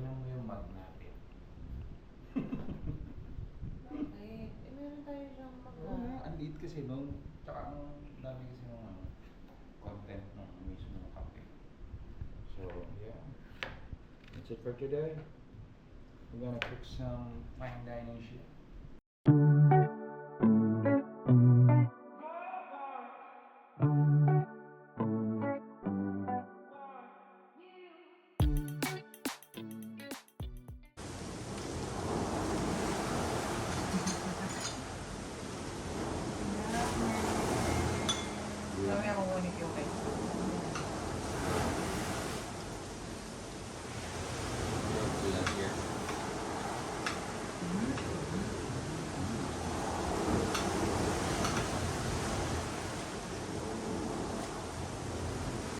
Tingnan mo yung mag natin. Bakit? Eh, meron tayo siyang Oo nga, ang liit kasi nung, tsaka nung dami kasi nung ano, content nung mismo ng kape. So, yeah. That's it for today. We're gonna cook some fine dining shit. Kami ako kunin yung kay.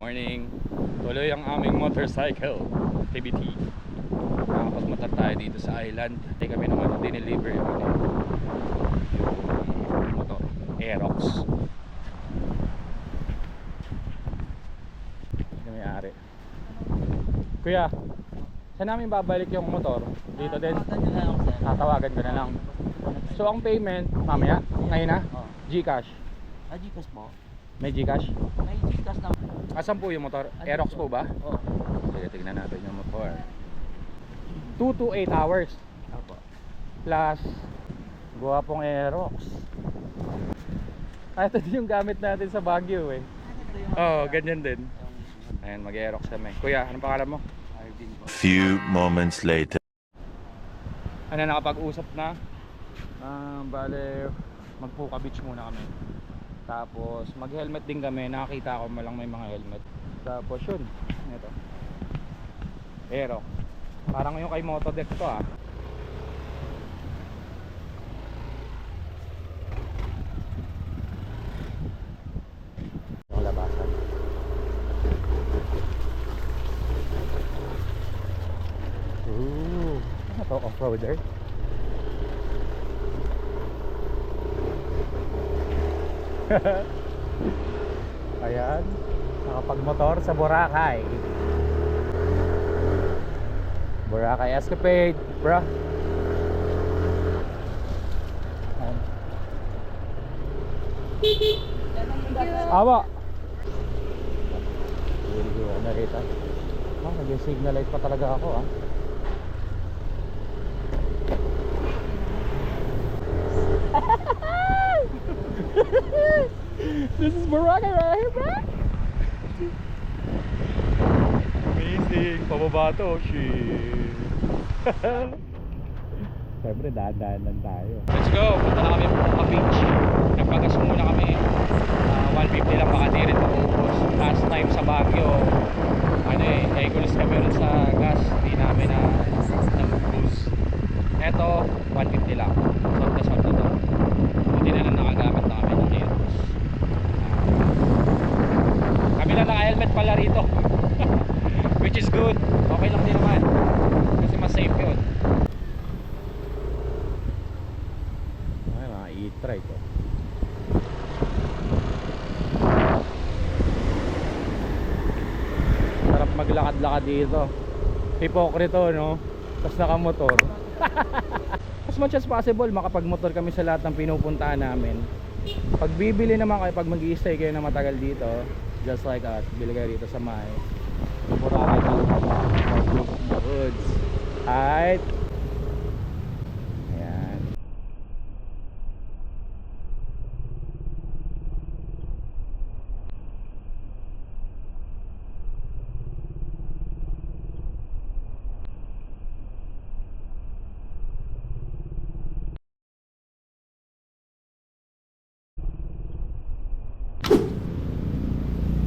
Morning! Tuloy ang aming motorcycle activity. Nakapagmotor tayo dito sa island. Hindi kami naman dineliver yung motor, Aerox. Yung may-ari. Kuya, saan namin babalik yung motor? Dito din? Tatawagan ko na lang. So ang payment, mamaya? Ngayon na? Gcash? Gcash po. May Gcash? May Gcash na. Asan po yung motor? Aerox po ba? Oo. Sige, tignan natin yung motor. 2 to 8 hours Opo. plus guwapong Aerox. Ito din yung gamit natin sa Baguio eh. Oo, ganyan din. Ayan, mag-Aerox kami. Kuya, anong pangalan mo? Arvin po. Few moments later. Ano, nakapag-usap na? Bale, mag-Puka Beach muna kami. Tapos mag-helmet din kami. Nakakita ko malang may mga helmet. Tapos yun, ito Aerox. Parang yung kay Motodex to ah. Yung labasan. Ooh, ano to? Off-roader? Ayan, nakapagmotor sa Boracay. Boracay Escapade, bro. Ayan. Awa. Hindi ko narita. Nag-signal light pa talaga ako ah. This is Boracay right here, bro. Amazing. Pababa to. Shit. Siyempre, dahan-dahan lang tayo. Let's go. Punta na kami sa beach. Nagpagas muna kami. 150 lang baka di rin maubos. Last time sa Baguio, ano eh, regulars kami rin sa gas. Hindi namin na nag-cruise. Eto, 150 lang. Sort na to. Buti na lang nakagamit na kami ng Aerox. Kami lang naka-helmet pala rito. Which is good. Okay lang din naman. Kasi mas safe yun. Ay, mga e-try ko. Sarap maglakad-lakad dito. Hipokrito, no? Tapos nakamotor. As much as possible, makapagmotor kami sa lahat ng pinupuntahan namin. Pag bibili naman kayo, pag mag-i-stay kayo na matagal dito, just like us, bili kayo dito sa may Boracay the Woods. Alright. Ayan.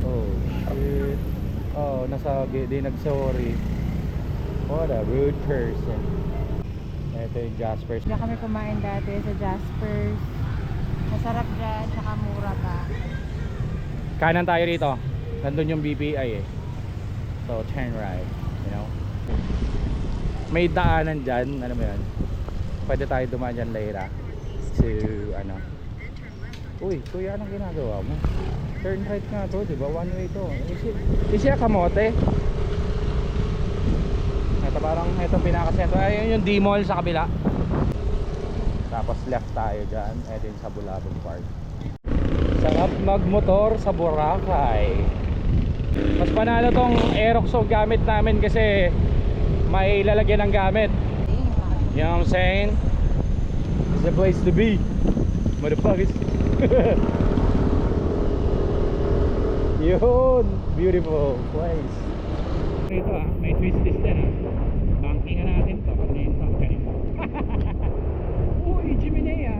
Oh shit. Oh, nasabi, di nagsorry. What a rude person. Ito yung Jasper's. Diyan kami kumain dati sa Jasper's. Masarap dyan, tsaka mura pa. Kanan tayo rito. Nandun yung BPI eh. So turn right, you know. May daanan dyan, ano mo yun? Pwede tayo dumaan dyan later. To ano. Uy, kuya, anong ginagawa mo? Turn right nga to, di ba? One way to. Is siya kamote? Ito So parang ito pinaka-sentro. Ayun yung D-Mall sa kabila. Tapos left tayo dyan. Eh din sa Bulabog Park. Sarap magmotor sa Boracay. Mas panalo tong Aerox o gamit namin kasi may lalagyan ng gamit. You know what I'm saying? It's the place to be, motherfuckers. Yun, beautiful place. Ito may twist-twist din bankingan natin to. Ano yung tank kanina? Uy, Jimenea.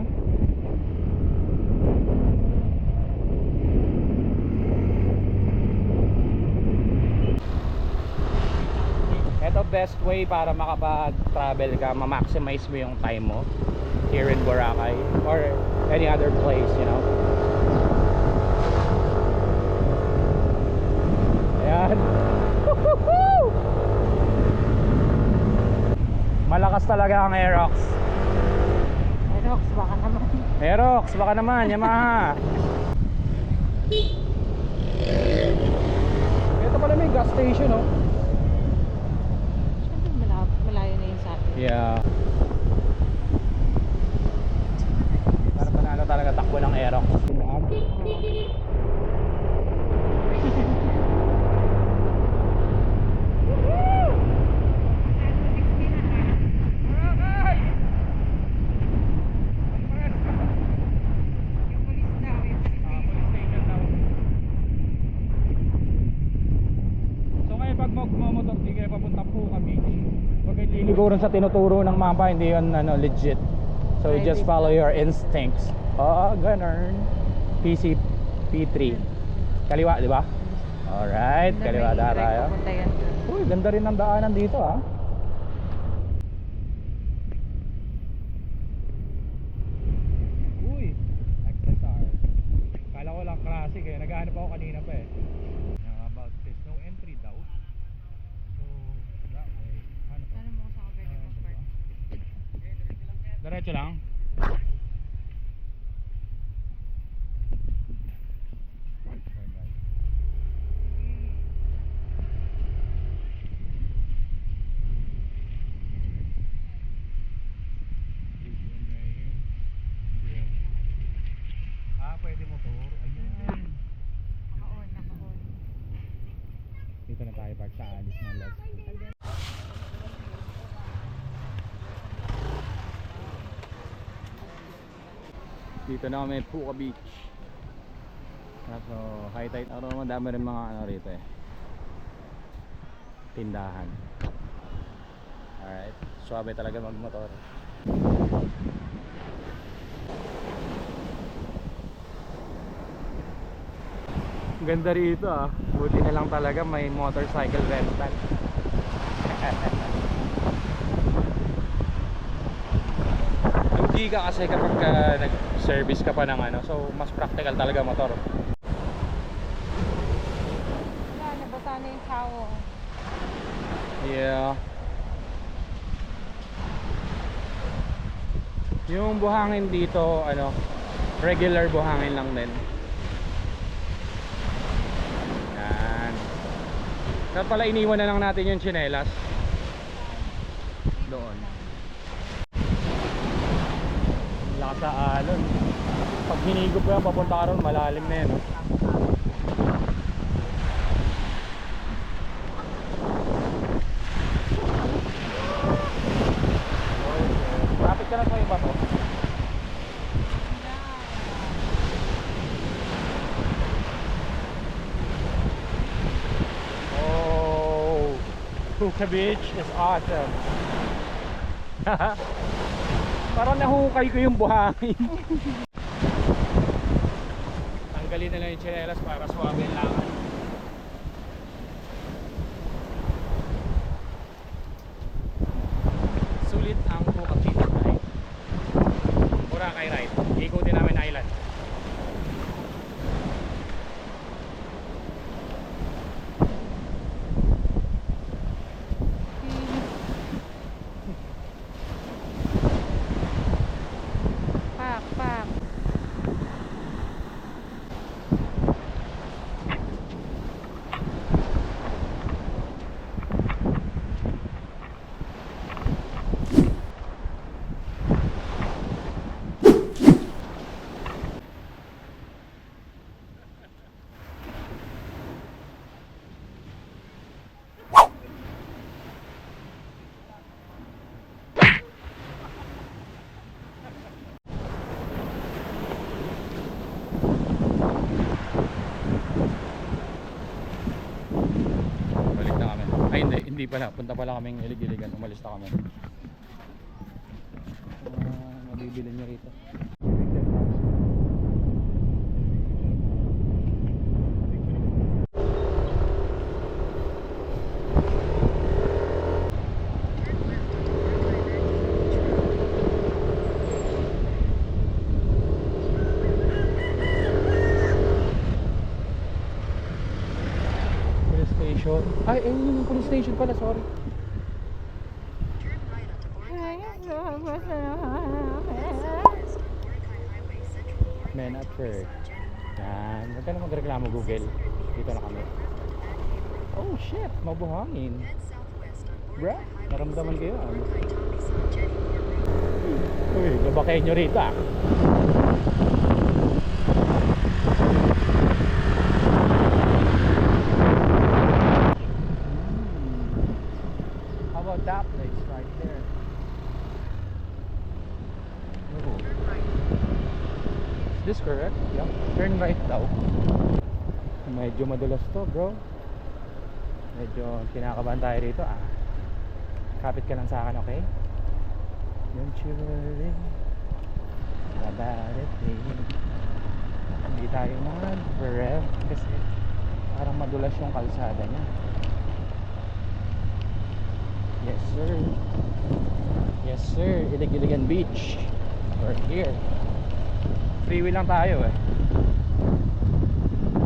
Ito best way para makapag-travel ka, ma-maximize mo yung time mo here in Boracay or any other place, you know. Ayan. Malakas talaga ang Aerox. Aerox, baka naman. Aerox, baka naman, Yamaha. Ito pala may gas station, oh. Siyempre malayo na yun sa atin. Yeah. Para panalo talaga takbo ng Aerox. Magmamotor di kayo papunta Puka Beach. Pag liligo rin sa tinuturo ng mapa, hindi yun legit. So you just follow your instincts. Ganun. PC P3 kaliwa, di ba? Alright, kaliwa tayo. Uy, ganda rin ng daanan dito Uy, XSR. Kala ko lang classic naghahanap ako kanina pa about this, no entry daw. So that way, ano pa? Ano mo kung saan ka pwede mag-park? Diretso lang. Pwede motor. Ayun. Naka-on. Dito na tayo park sa alis ng Love. Dito na kami Puka Beach. So high tide araw, madami rin mga rito tindahan. Alright, suabe talaga magmotor. Ganda rito buti na lang talaga may motorcycle rental. Hindi ka kasi kapag nag-service ka pa ng so mas practical talaga motor. Wala, nabasa na yung tao. Yeah. Yung buhangin dito regular buhangin lang din. Dapat pala iniwan na lang natin yung tsinelas doon. Lakas sa alon. Pag hinigop ko yan papunta ka ron, malalim na yan Traffic ka na sa iba to. Puka Beach is awesome. Parang nahukay ko yung buhangin. Tanggalin na lang yung tsinelas para suwabe lang. Sulit ang Puka Beach ride. Boracay ride. Ikutin namin island. Pak. Ay hindi pala. Punta pala kaming ilig-iligan. Umalis na kami. Mabibili niyo rito. Police station. Ay, yun yung police station pala. Sorry. Men at work. Yan. Huwag ka na magreklamo, Google. Dito na kami. Oh shit, mabuhangin. Bruh, naramdaman kayo. Uy, babakayin nyo rito ah. How about that place right there? Oh. Is this correct? Yeah. Turn right daw. Medyo madulas to, bro. Medyo kinakabahan tayo rito ah. Kapit ka lang sa akin, okay? Don't you worry about it, baby. Hindi tayo mag-rev kasi parang madulas yung kalsada niya. Yes sir. Yes sir, Ilig-Iligan Beach. We're here. Freeway lang tayo eh.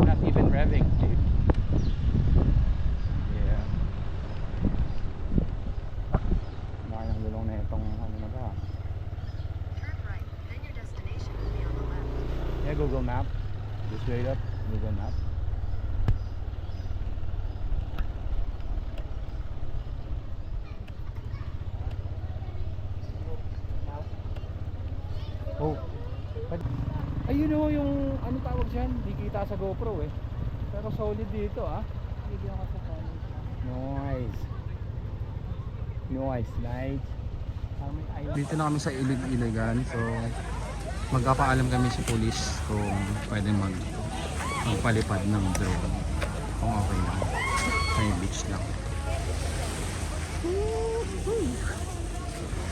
Not even revving, dude. Yeah. Baka nang lulong na itong ano na ba. Turn right, then your destination will be on the left. Yeah, Google Map. Just straight up, Google Map. Oh. Ayun o yung ano tawag dyan, di kita sa GoPro eh. Pero solid dito ah. Video ko sa phone. Nice. Nice. Dito na kami sa Ilig-Iligan. So magpapaalam kami sa police kung pwede magpalipad ng drone. Kung okay lang. Sa beach lang.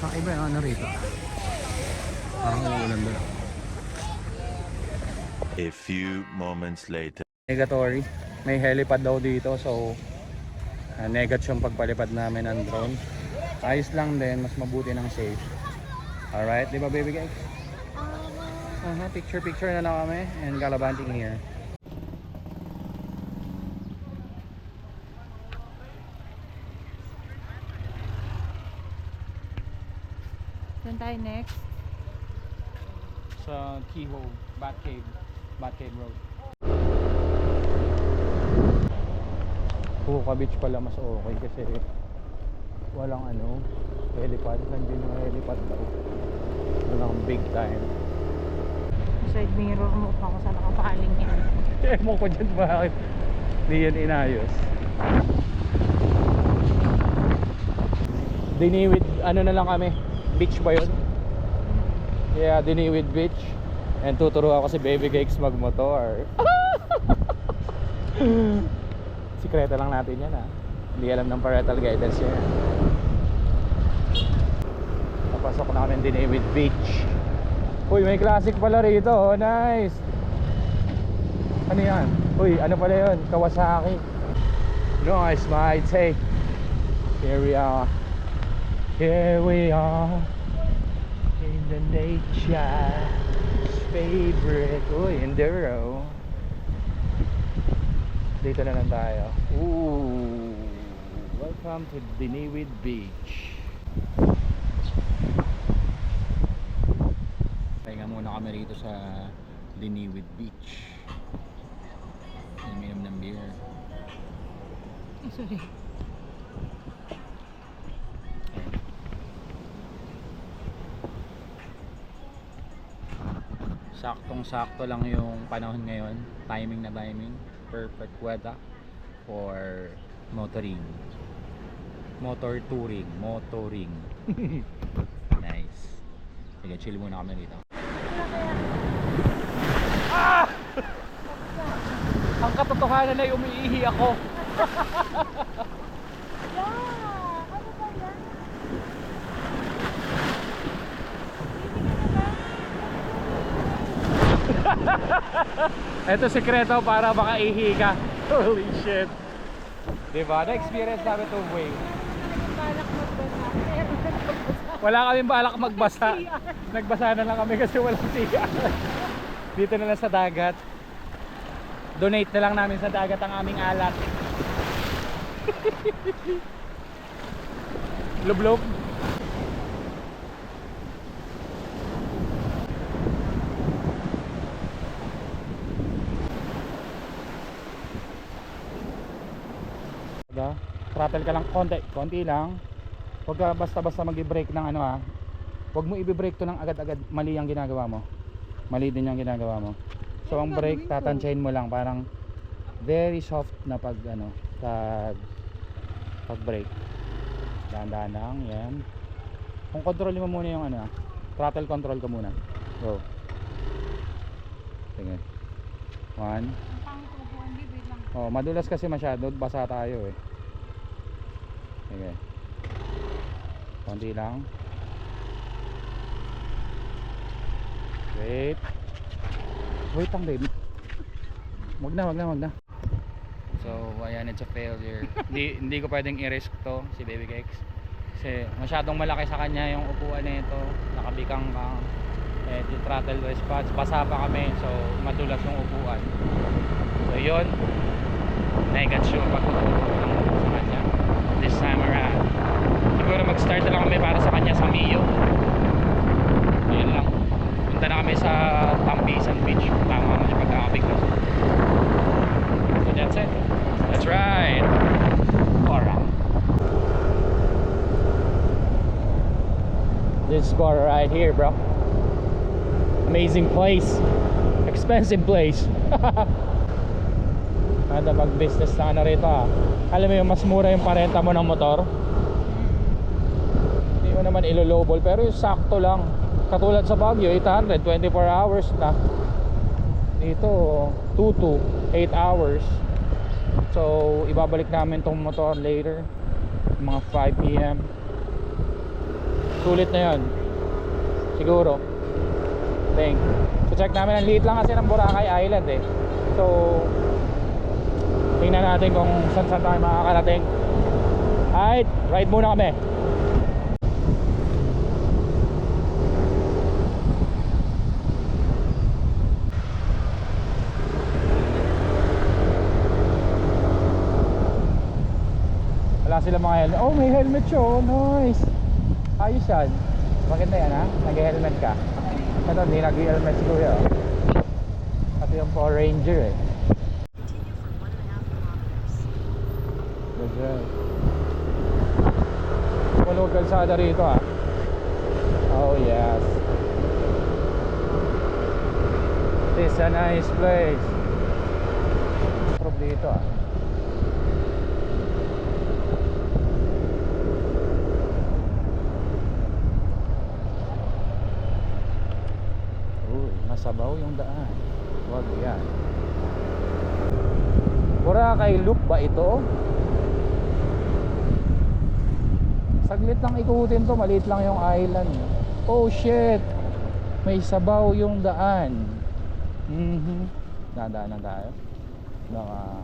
Kakaiba yung ano rito. Parang uulan doon. A few moments later. Negatory. May helipad daw dito so negat yung pagpalipad namin ng drone. Ayos lang din, mas mabuti ng safe. Alright, di ba baby guys? Picture na kami and galabanting here. Saan tayo next? Sa Keyhole, Batcave Road. Puka Beach pala mas okay kasi walang helipad. Nandiyan yung helipad daw. Walang big time. Side mirror mo pa kung saan nakapaling yan. Ewan ko dyan bakit di yan inayos. Diniwid, ano na lang kami, beach ba yun? Yeah, Diniwid Beach. And tuturo ako si Baby Cakes magmotor. Sikreto lang natin yan ha. Hindi alam ng parental guidance yan. Napasok na kami Diniwid Beach. Uy, may classic pala rito. Oh, nice. Ano yan? Uy, ano pala yun? Kawasaki. Nice, mates. Hey. Here we are. Here we are. In the nature's favorite. Uy, Enduro. Dito na lang tayo. Ooh. Welcome to Diniwid Beach. Pahinga muna kami rito sa Diniwid Beach. Uminom ng beer. Sorry. Saktong-sakto lang yung panahon ngayon. Timing na timing. Perfect weather for motoring. Motoring. Nice. Sige, chill muna kami dito. Ah! Ang katotohanan ay umiihi ako. Ito sikreto para makaihi ka. Holy shit. Diba? Na-experience namin itong way. Balak magbasa. Pero Wala kaming balak magbasa. Nagbasa na lang kami kasi walang CR. Dito na lang sa dagat. Donate na lang namin sa dagat ang aming alat. Lublob. Throttle ka lang konti lang. Huwag ka basta-basta mag-brake ng ano ha. Huwag mo i-brake to ng agad-agad. Mali ang ginagawa mo. Mali din yung ginagawa mo. So ang brake tatansyahin mo lang, parang very soft na pag ano, pag brake. Dahan-dahan lang, yan. Kung control mo muna yung ano, throttle control ka muna. Go. Sige. 1. Oh, madulas kasi masyado, basa tayo eh. Sige. Konti lang. Wait. Wait lang, baby. Wag na. So, ayan, it's a failure. hindi ko pwedeng i-risk to, si Baby Cakes. Kasi masyadong malaki sa kanya yung upuan na ito. Nakabikang kang. Eh, yung throttle response. Basa pa kami, so madulas yung upuan. So, yun. Negative yung pagkukulang sa kanya. This time around. Siguro mag-start na lang kami para sa kanya sa Mio. Ayun lang. Punta na kami sa Tambisan Beach. Tama na siya pagkakabiglas. So that's it. That's right. Alright. This spot right here, bro. Amazing place. Expensive place. Kada mag-business na ano rito ha. Alam mo yung mas mura yung parenta mo ng motor. Hindi mo naman ilo-lowball, pero yung sakto lang. Katulad sa Baguio, 800, 24 hours na. Dito 2 to 8 hours. So ibabalik namin tong motor later, mga 5 PM. Sulit na yun siguro. Think. So check namin, ang liit lang kasi ng Boracay Island eh. So tingnan natin kung saan tayo makakarating. Alright, ride muna kami. Wala sila mga helmet. Oh, may helmet siya. Oh, nice. Ayos yan. Maganda yan ha. Nag-helmet ka. Ito, hindi nag-helmet si Kuya. Kasi yung Power Ranger eh. Continue for 1.5 kilometers. That's right. Walang kalsada rito ah. Oh yes. This is a nice place. Sarap dito ah. Uy, masabaw yung daan. Wag yan. Boracay Loop ba ito? Saglit lang ikutin to, maliit lang yung island. Oh shit, may sabaw yung daan. Dadaanan tayo. Baka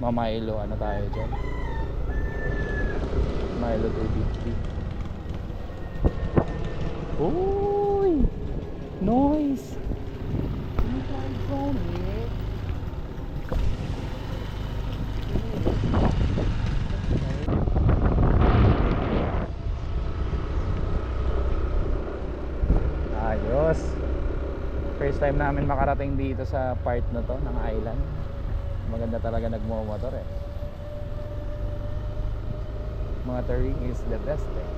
mamailo ano tayo dyan. Milo 250. Uy, noise. Ayos. First time namin makarating dito sa part na to ng island. Maganda talaga nagmo-motor eh. Motoring is the best eh.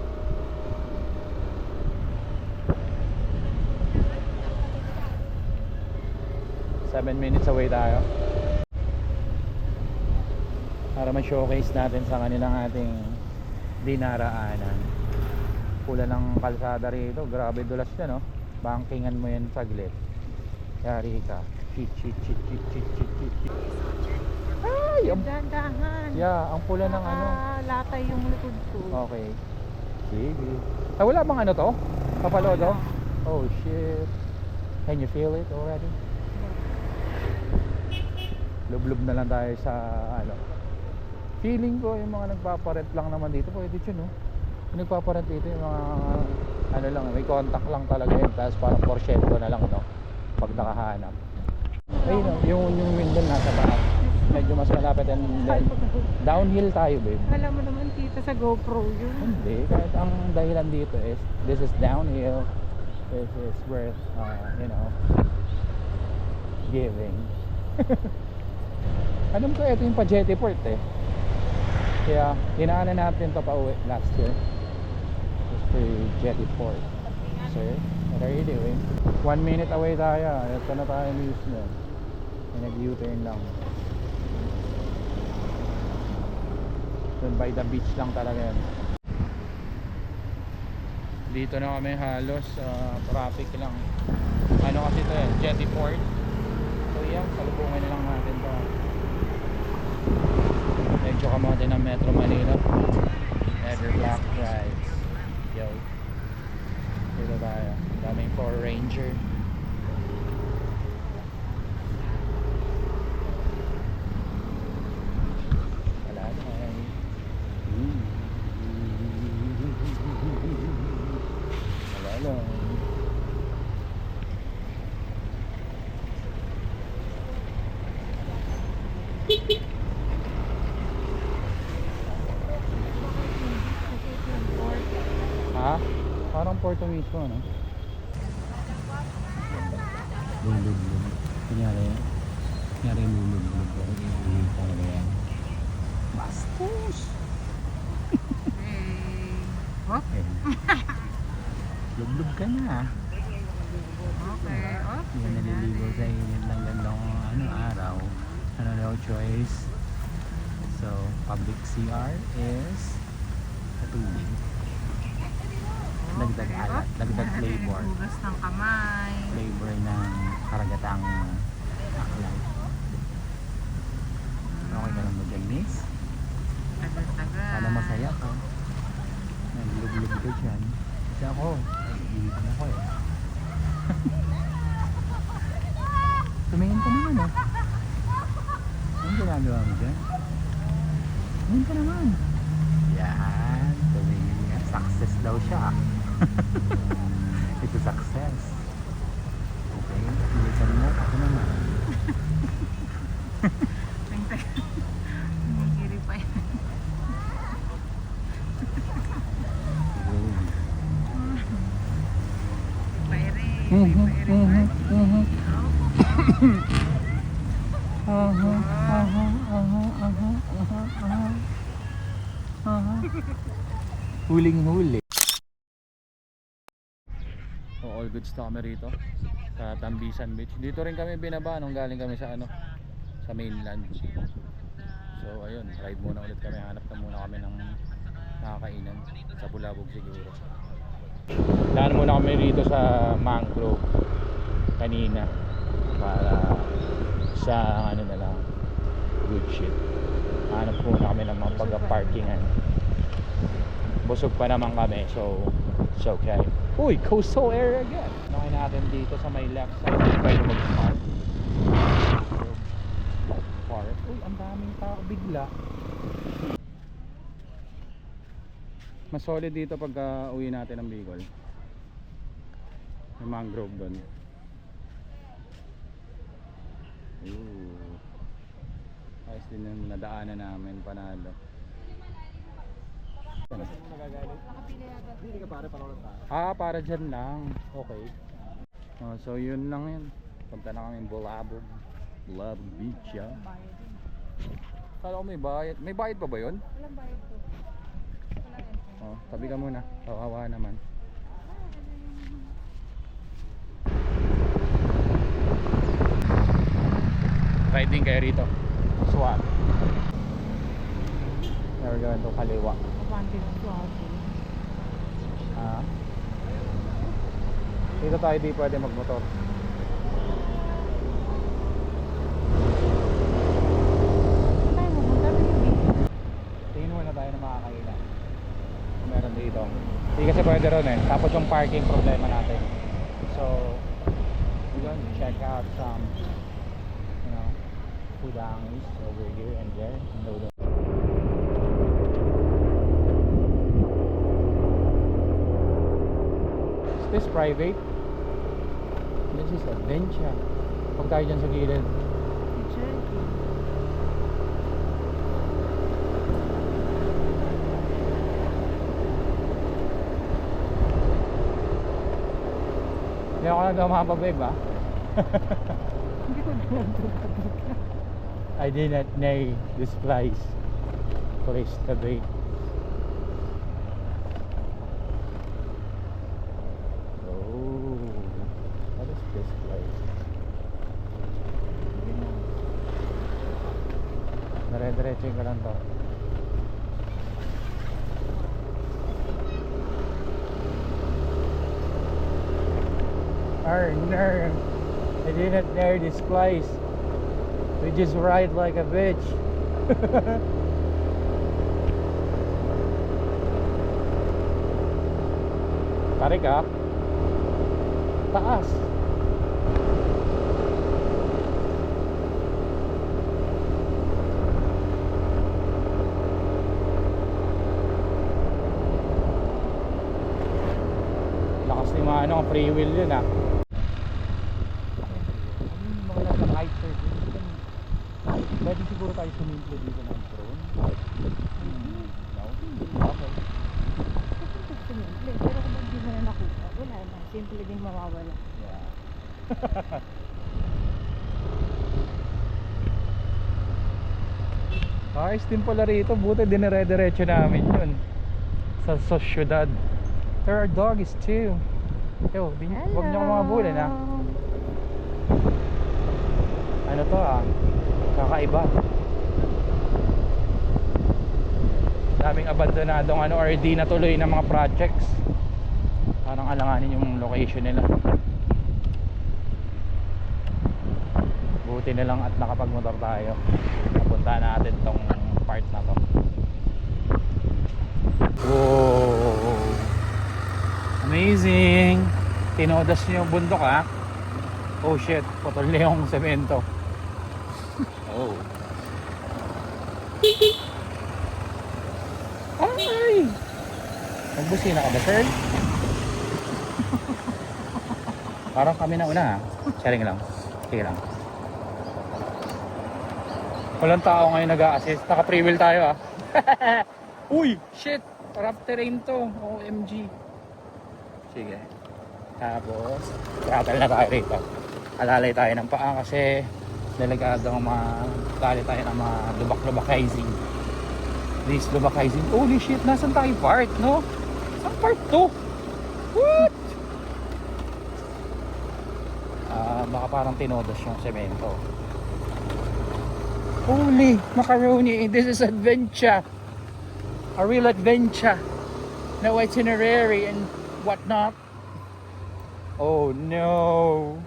Seven minutes away tayo. Para ma-showcase natin sa kanilang ating dinaraanan. Pula ng kalsada rito. Grabe dulas yan, no? Bankingan mo yan saglit. Yari ka. Chit. Ay! Dahan-dahan. Yeah, ang pula ng ano. Latay yung likod ko. Okay. Sige. Ah, wala bang ano to? Papalodo? Oh shit. Can you feel it already? Lublob na lang tayo sa ano. Feeling ko yung mga nagpaparent lang naman dito, pwede yun, no? Yung nagpaparent dito yung mga ano lang, may contact lang talaga yun, tapos parang porsyento na lang, no? Pag nakahanap. Ayun, no? yung window nasa taas. Medyo mas malapit, and then downhill tayo, babe. Alam mo naman kita sa GoPro yun. Hindi, kahit ang dahilan dito is this is downhill, this is worth you know, giving. Alam ko ito yung pa-jetty port eh, kaya dinaanan natin to pa uwi last year. Just for jetty port. Sir, what are you doing? 1 minute away tayo, ito na tayo mismo. Nag-U-turn lang. By the beach lang talaga yan. Dito na kami halos, traffic lang. Ano kasi ito eh, jetty port. So yan, salubungin na lang natin to. Medyo kamote ng Metro Manila. Ever Black Drive. Yo, dito tayo, daming Ford Ranger. Ha? Parang Porto mismo, no? Lulub-lub. Kunyari lulub-lub. Talaga yan. Bastos! Okay. Lub-lub ka na. Okay. Yan naliligo sa init ng gandang araw. No choice. So, public CR is katulog. Dagdag alat, dagdag flavor. Hugas ng kamay. Flavor ng karagatang aklat. Okay ka lang ba dyan, miss? Tagal-tagal. Sana masaya ka. Naglub-lub ka dyan. Kasi ako, nag-iwit na ako eh. Tumingin ka naman oh. Anong ginagawa mo dyan? Tumingin ka naman. Yan, tumingin nga. Success daw siya. Ito success. Okay, bilisan mo. Ako naman. Nagigiri pa yan. Huling-huli. So, all goods na kami rito sa Tambisan Beach. Dito rin kami binaba nung galing kami sa sa mainland. So ayun, ride muna ulit kami. Hanap na muna kami ng nakakainan sa Bulabog siguro. Daan muna kami rito sa mangrove kanina para sa na lang, good shit. Hanap muna kami ng mga pagka-parkingan. Busog pa naman kami, so it's okay. Uy, coastal area again. Nakay natin dito sa may left side. Pwede mag-park. Park. Uy, ang daming tao bigla. Mas solid dito pag uwi natin ng Bicol. May mangrove doon. Ayos din yung nadaanan namin, panalo. Para dyan lang. Okay. So yun lang yun. Punta na kami Bulabog. Bulabog Beach, yeah. Kala ko may bayad. May bayad pa ba yun? Walang bayad po. Walang entry. Tabi ka muna. Kawawa naman. Riding kayo rito. Swat. Now we're going to Kaliwa. Advantage to Dito tayo di pwede magmotor. Tayo mo, magkabili. Tingin muna tayo na makakailan. Kung meron dito. Hindi kasi pwede ron eh. Tapos yung parking problema natin. So we're going to check out some Pudang is over here and there. No. Is this private? This is adventure. Huwag tayo dyan sa gilid. Hindi ako nagawa makapababe ba? Hindi ko ginagawa. I did not know this place to be. Oh, what is this place? Dire-diretso ka lang to. No, I didn't know this place. We just ride like a bitch. Tarik ka. Taas. Lakas ni mga ano, free wheel yun ah. Mga nasa kite surfing. Pwede siguro tayo sumimple dito ng drone. No? Okay. Simple. Pero kung hindi mo na nakuha, wala na. Simple din mawawala. Yeah. Ayos din pala rito. Buti dinire-diretso namin yun sa syudad. There are doggies too. Yo, huwag niyo kumabulin ha. Ano to ah? Kakaiba. Daming abandonadong ano or di natuloy na mga projects. Parang alanganin yung location nila. Buti na lang at nakapagmotor tayo. Napunta natin tong part na to. Whoa! Amazing! Tinodas niyo yung bundok ha. Oh shit, putol na yung semento. Oh. Ay! Nagbusina ka ba, sir? Parang kami na una ha. Sharing lang. Sige lang. Walang tao ngayon nag-a-assist. Naka-free wheel tayo ha. Uy! Shit! Rough terrain to. OMG. Sige. Tapos, trattle na tayo rito. Alalay tayo ng paa kasi delikado ang dali tayo ng mga lubak-lubakizing. This lubakizing. Holy shit, nasan tayo part, no? Saan part to? What? Baka parang tinodos yung semento. Holy macaroni, this is adventure. A real adventure. No itinerary and whatnot. Oh no.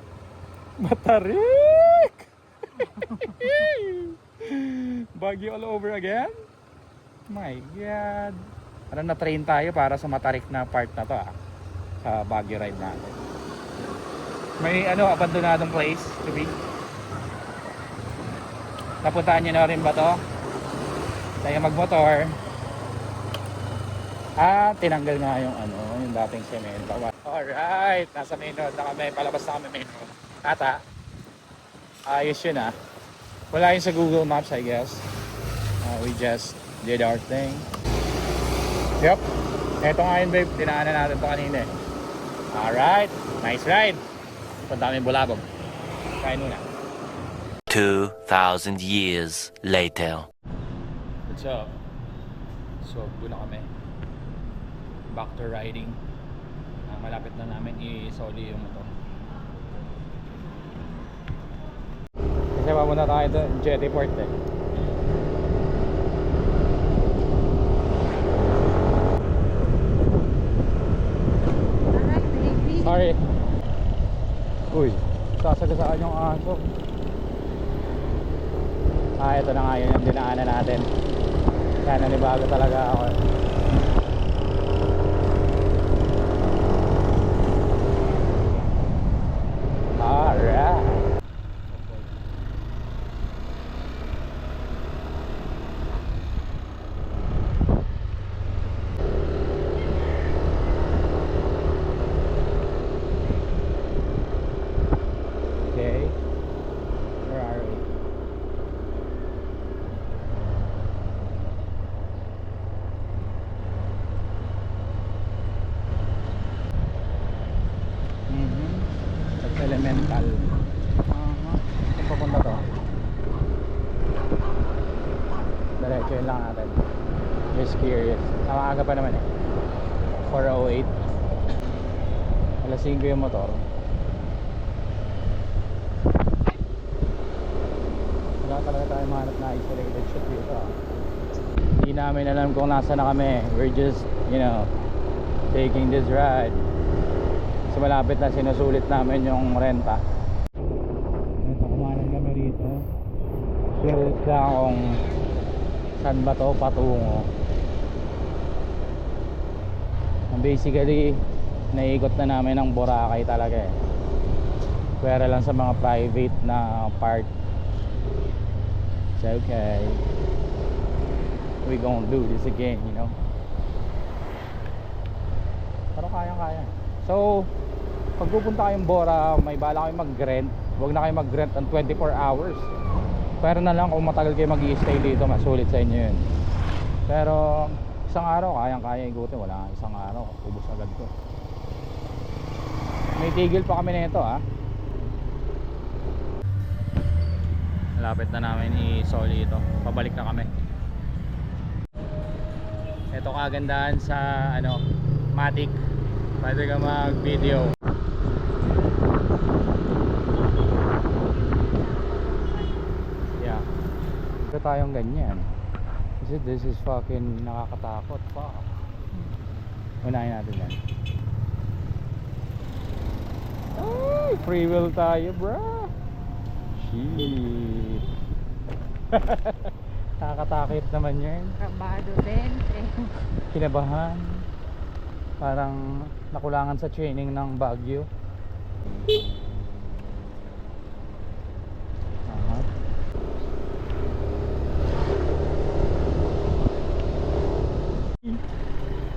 Matarik! Bagyo all over again? My God. Ano, na-train tayo para sa matarik na part na to sa Baguio ride natin. May ano, abandonadong place to be. Napuntahan nyo na rin ba to? Tayo magmotor. Tinanggal nga yung ano, yung dating semento. Alright, nasa main road na kami. Palabas na kami main road. Ata, ayos yun ah. Wala yun sa Google Maps I guess. We just did our thing. Yup, eto nga yun babe, dinaanan natin to kanina eh. Alright, nice ride. Punta kami Bulabog. Kain muna. 2,000 years later. What's up? So, doon na kami. Back to riding. Malapit na namin i-soli yung motor. Kasi papunta tayo doon, Jetty Port eh. Alright, baby. Sorry. Uy, sasagasaan yung aso. Ito na nga yun yung dinaanan natin. Kaya nanibago talaga ako. Alright. curious. Maaga pa naman eh. 4:08. Alas 5 yung motor. Wala talaga tayo mahanap na isolated shot dito ah. Hindi namin alam kung nasa na kami. We're just, you know, taking this ride. Kasi malapit na sinusulit namin yung renta. Ito, kumanan kami rito. Curious lang kung saan ba to patungo. Basically, naiikot na namin ang Boracay talaga eh. Pwera lang sa mga private na part. It's okay. We gonna do this again, you know. Pero kaya-kaya. So, pag pupunta kayong Bora, may bala kayo mag-rent. Huwag na kayo mag-rent ng 24 hours. Pero na lang kung matagal kayo mag-i-stay dito, masulit sa inyo yun. Pero isang araw, kayang-kaya igutin. Wala nga isang araw, ubos agad ko. May tigil pa kami nito ah. Malapit na namin i-soli ito. Pabalik na kami. Ito kagandahan sa ano, Matic. Pwede ka mag-video. Yeah. Ito tayong ganyan. Kasi this is fucking nakakatakot. Fuck. Unahin natin yan. Ay, free will tayo, bro. Shit. Nakakatakot naman yan. Kabado din. Kinabahan. Parang nakulangan sa training ng Baguio.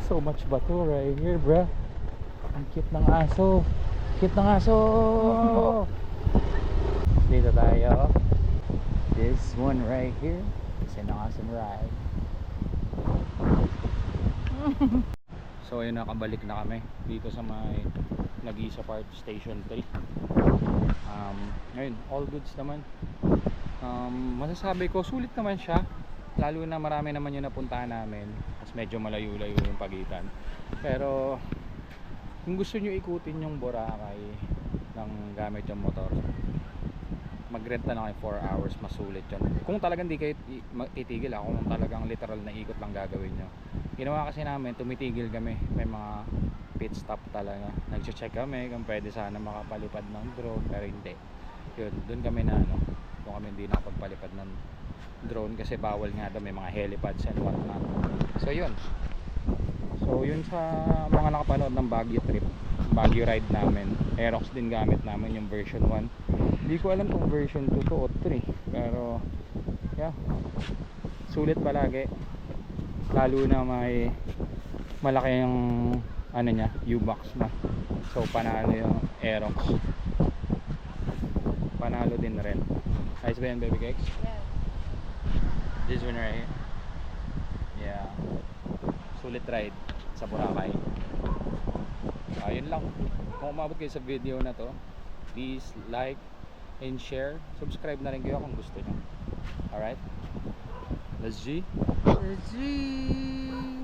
So much bato right here, bruh. Ang cute ng aso. Cute ng aso. Dito tayo. This one right here is an awesome ride. So ayun, nakabalik na kami dito sa may Nagisa Park Station 3. Ngayon, all goods naman. Masasabi ko, sulit naman siya. Lalo na marami naman yung napuntahan namin. Mas medyo malayo-layo yung pagitan. Pero kung gusto nyo ikutin yung Boracay ng gamit yung motor, mag-rent na kayo 4 hours, masulit yun. Kung talagang di kayo titigil kung talagang literal na ikot lang gagawin nyo. Ginawa kasi namin, tumitigil kami. May mga pit stop talaga. Nag-check kami kung pwede sana makapalipad ng drone, pero hindi. Yun, doon kami na ano, doon kami hindi nakapagpalipad ng drone kasi bawal nga daw, may mga helipads and whatnot. So yun. So yun sa mga nakapanood ng Baguio trip, Baguio ride namin. Aerox din gamit namin yung version 1. Hindi ko alam kung version 2 to o 3. Pero yeah, sulit palagi. Lalo na may malaki yung ano niya, U-box na. So panalo yung Aerox. Panalo din rin. Ayos ba yan, baby cakes? Yes. This one right here. Yeah. Sulit ride sa Boracay. Ayun lang. Kung umabot kayo sa video na to, please like and share. Subscribe na rin kayo kung gusto nyo. Alright? Let's G. Let's see.